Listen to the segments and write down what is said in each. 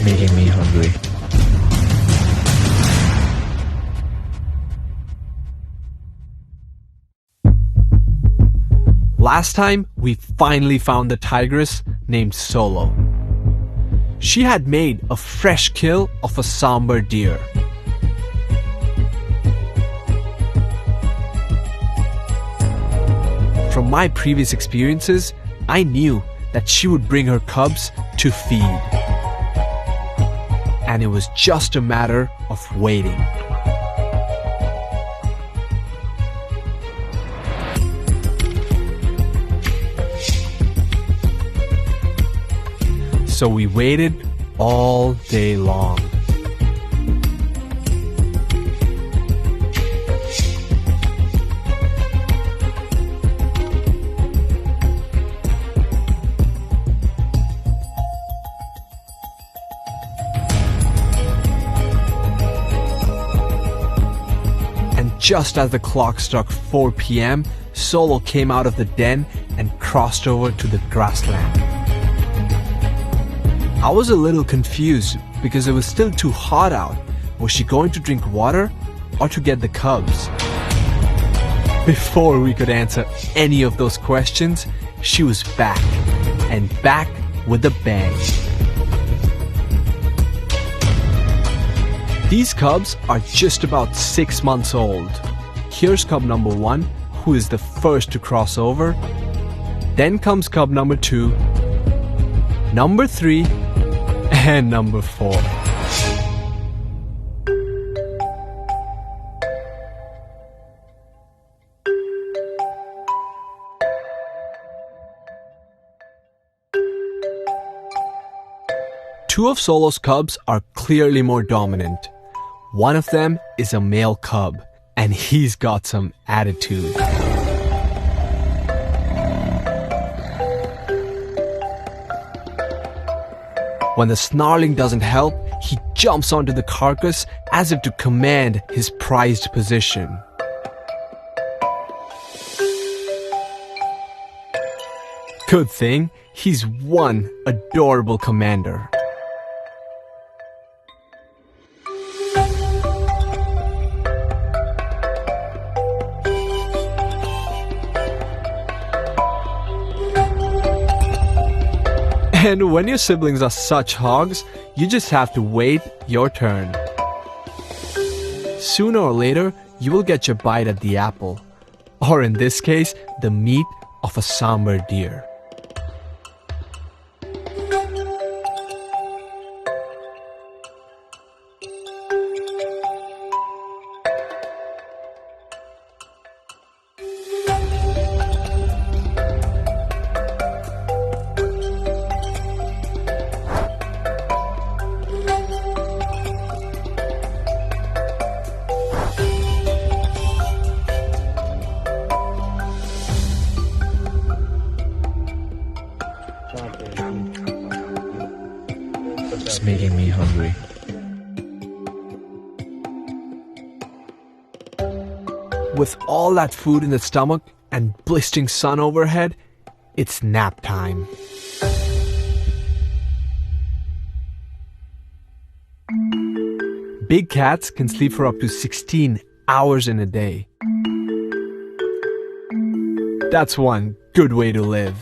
making me hungry. Last time, we finally found the tigress named Solo. She had made a fresh kill of a sambar deer. From my previous experiences, I knew that she would bring her cubs to feed. And it was just a matter of waiting. So we waited all day long. And just as the clock struck 4 p.m., Solo came out of the den and crossed over to the grassland. I was a little confused because it was still too hot out. Was she going to drink water or to get the cubs? Before we could answer any of those questions, she was back, and back with a bang. These cubs are just about 6 months old. Here's cub number 1, who is the first to cross over. Then comes cub number 2, number 3, and number 4. Two of Solo's cubs are clearly more dominant. One of them is a male cub, and he's got some attitude. When the snarling doesn't help, he jumps onto the carcass as if to command his prized position. Good thing, he's one adorable commander. And when your siblings are such hogs, you just have to wait your turn. Sooner or later, you will get your bite at the apple. Or in this case, the meat of a sambar deer. It's making me hungry. With all that food in the stomach and blistering sun overhead, it's nap time. Big cats can sleep for up to 16 hours in a day. That's one good way to live.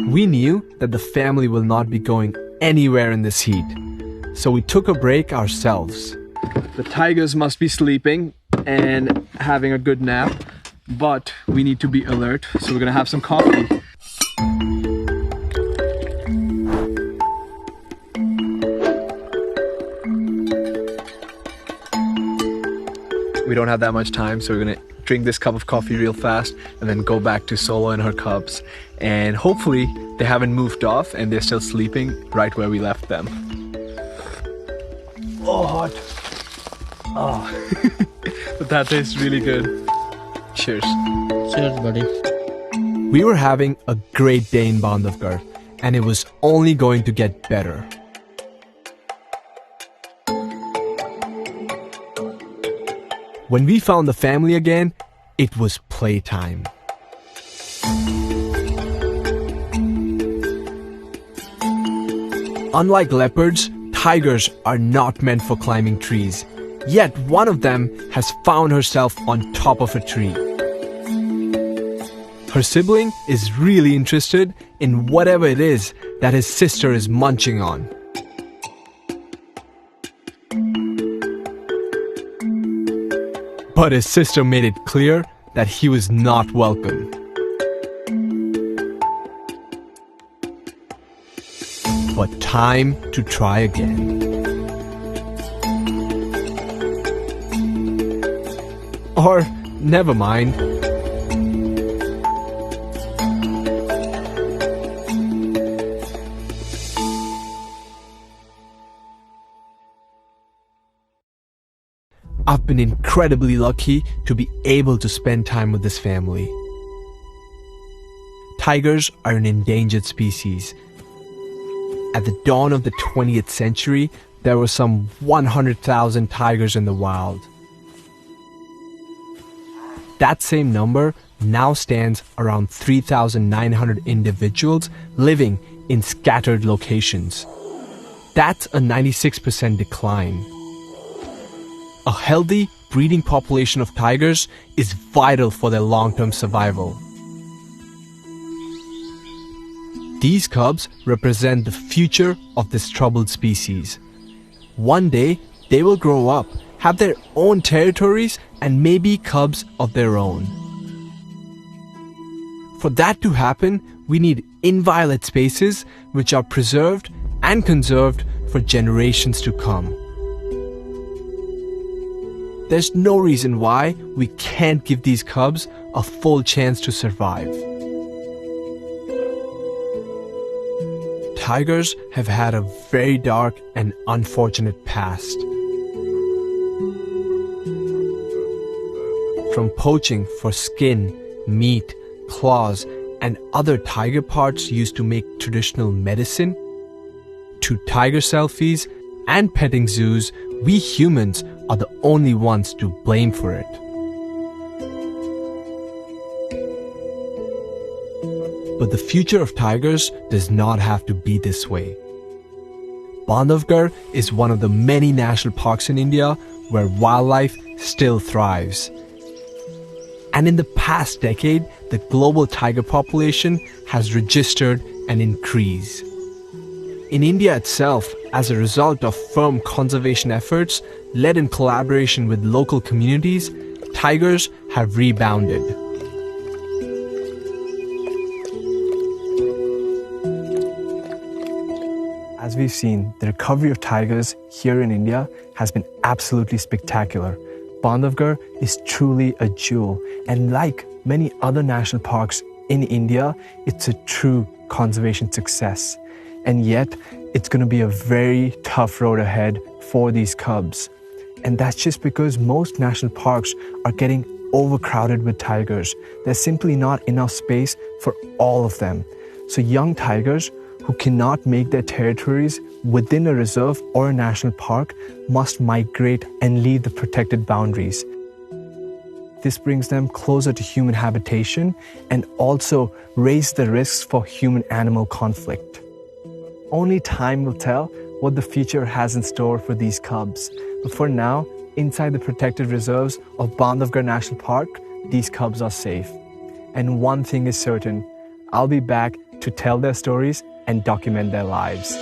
We knew that the family will not be going anywhere in this heat, so we took a break ourselves. The tigers must be sleeping and having a good nap, but we need to be alert, so we're gonna have some coffee. We don't have that much time, so we're gonna drink this cup of coffee real fast and then go back to Solo and her cubs. And hopefully they haven't moved off and they're still sleeping right where we left them. Oh, hot. Oh, but that tastes really good. Cheers. Cheers, buddy. We were having a great day in Bandhavgarh, and it was only going to get better. When we found the family again, it was playtime. Unlike leopards, tigers are not meant for climbing trees. Yet one of them has found herself on top of a tree. Her sibling is really interested in whatever it is that his sister is munching on. But his sister made it clear that he was not welcome. But time to try again. Or, never mind. I've been incredibly lucky to be able to spend time with this family. Tigers are an endangered species. At the dawn of the 20th century, there were some 100,000 tigers in the wild. That same number now stands around 3,900 individuals living in scattered locations. That's a 96% decline. A healthy breeding population of tigers is vital for their long-term survival. These cubs represent the future of this troubled species. One day, they will grow up, have their own territories, and maybe cubs of their own. For that to happen, we need inviolate spaces which are preserved and conserved for generations to come. There's no reason why we can't give these cubs a full chance to survive. Tigers have had a very dark and unfortunate past. From poaching for skin, meat, claws, and other tiger parts used to make traditional medicine, to tiger selfies and petting zoos, we humans are the only ones to blame for it. But the future of tigers does not have to be this way. Bandhavgarh is one of the many national parks in India where wildlife still thrives. And in the past decade, the global tiger population has registered an increase. In India itself, as a result of firm conservation efforts led in collaboration with local communities, tigers have rebounded. As we've seen, the recovery of tigers here in India has been absolutely spectacular. Bandhavgarh is truly a jewel, and like many other national parks in India, it's a true conservation success. And yet, it's going to be a very tough road ahead for these cubs. And that's just because most national parks are getting overcrowded with tigers. There's simply not enough space for all of them. So young tigers who cannot make their territories within a reserve or a national park must migrate and leave the protected boundaries. This brings them closer to human habitation and also raises the risks for human-animal conflict. Only time will tell what the future has in store for these cubs. But for now, inside the protected reserves of Bandhavgarh National Park, these cubs are safe. And one thing is certain, I'll be back to tell their stories and document their lives.